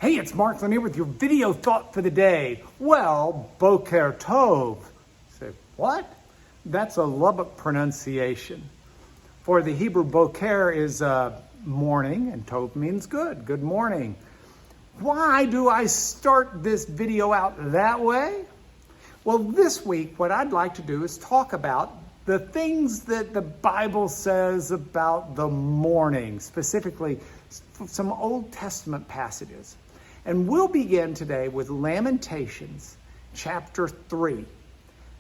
Hey, it's Mark Lanier with your video thought for the day. Well, Boker Tov. Say, what? That's a Lubbock pronunciation. For the Hebrew, Boker is morning, and Tov means good. Good morning. Why do I start this video out that way? Well, this week, what I'd like to do is talk about the things that the Bible says about the morning, specifically some Old Testament passages. And we'll begin today with Lamentations chapter 3.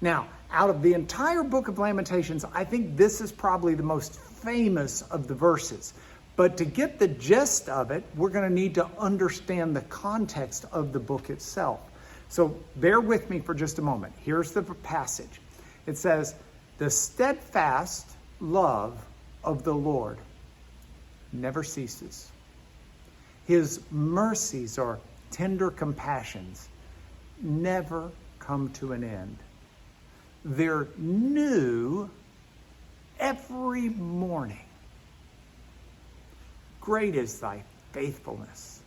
Now, out of the entire book of Lamentations, I think this is probably the most famous of the verses. But to get the gist of it, we're going to need to understand the context of the book itself. So bear with me for just a moment. Here's the passage. It says, "The steadfast love of the Lord never ceases. His mercies or tender compassions never come to an end. They're new every morning. Great is thy faithfulness.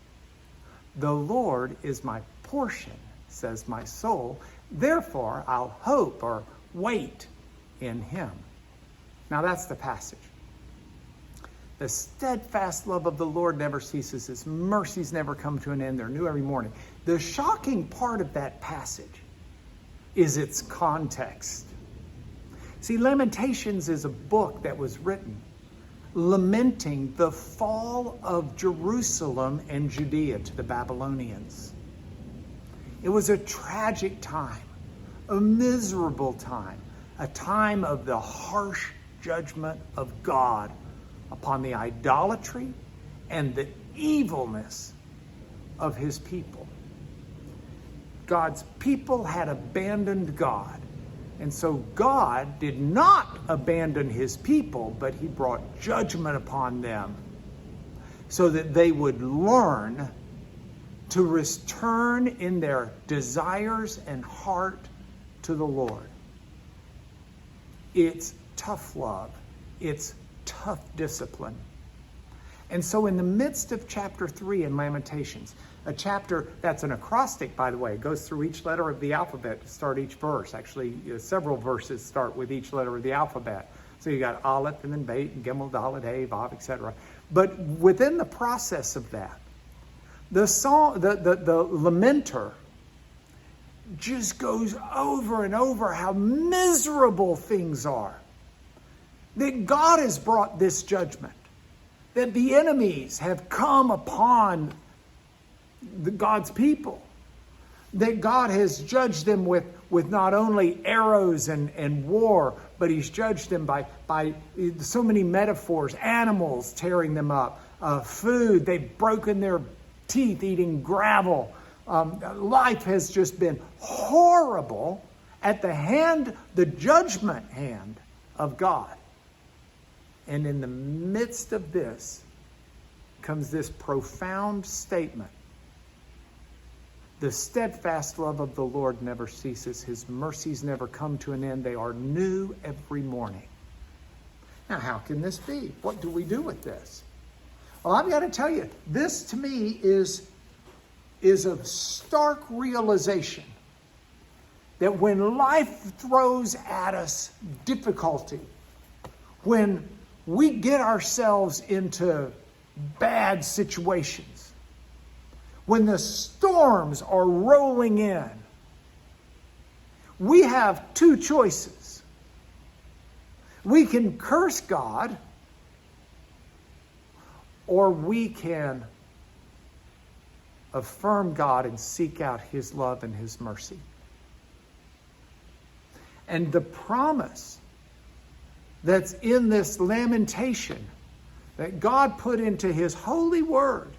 The Lord is my portion, says my soul. Therefore, I'll hope or wait in him." Now that's the passage. The steadfast love of the Lord never ceases. His mercies never come to an end. They're new every morning. The shocking part of that passage is its context. See, Lamentations is a book that was written lamenting the fall of Jerusalem and Judea to the Babylonians. It was a tragic time, a miserable time, a time of the harsh judgment of God upon the idolatry and the evilness of his people. God's people had abandoned God. And so God did not abandon his people, but he brought judgment upon them so that they would learn to return in their desires and heart to the Lord. It's tough love. It's tough discipline. And so in the midst of chapter 3 in Lamentations, a chapter that's an acrostic, by the way, it goes through each letter of the alphabet to start each verse. Actually, several verses start with each letter of the alphabet. So you got Aleph and then Beit and Gimel, Dalet, Hey, Vav, etc. But within the process of that, the lamenter just goes over and over how miserable things are. That God has brought this judgment. That the enemies have come upon God's people. That God has judged them with not only arrows and war, but he's judged them by so many metaphors. Animals tearing them up. Food, they've broken their teeth eating gravel. Life has just been horrible at the judgment hand of God. And in the midst of this comes this profound statement. The steadfast love of the Lord never ceases. His mercies never come to an end. They are new every morning. Now, how can this be? What do we do with this? Well, I've got to tell you, this to me is a stark realization that when life throws at us difficulty, when we get ourselves into bad situations, when the storms are rolling in, we have two choices. We can curse God, or we can affirm God and seek out his love and his mercy. And the promise that's in this lamentation that God put into his holy word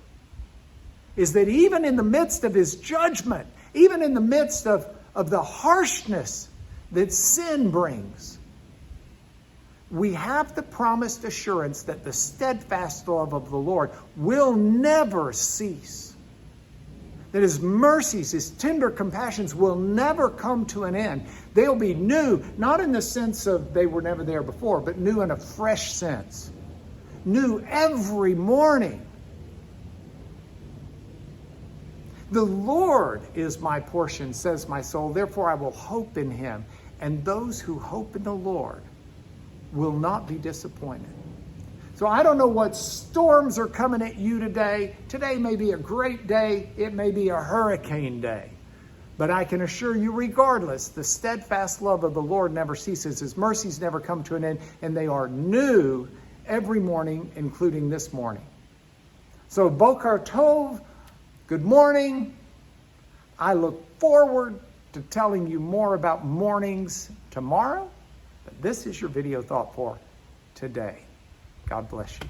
is that even in the midst of his judgment, even in the midst of the harshness that sin brings, we have the promised assurance that the steadfast love of the Lord will never cease. That his mercies, his tender compassions will never come to an end. They'll be new, not in the sense of they were never there before, but new in a fresh sense. New every morning. The Lord is my portion, says my soul. Therefore I will hope in him. And those who hope in the Lord will not be disappointed. So I don't know what storms are coming at you today. Today may be a great day. It may be a hurricane day. But I can assure you, regardless, the steadfast love of the Lord never ceases. His mercies never come to an end, and they are new every morning, including this morning. So Boker Tov, good morning. I look forward to telling you more about mornings tomorrow. But this is your video thought for today. God bless you.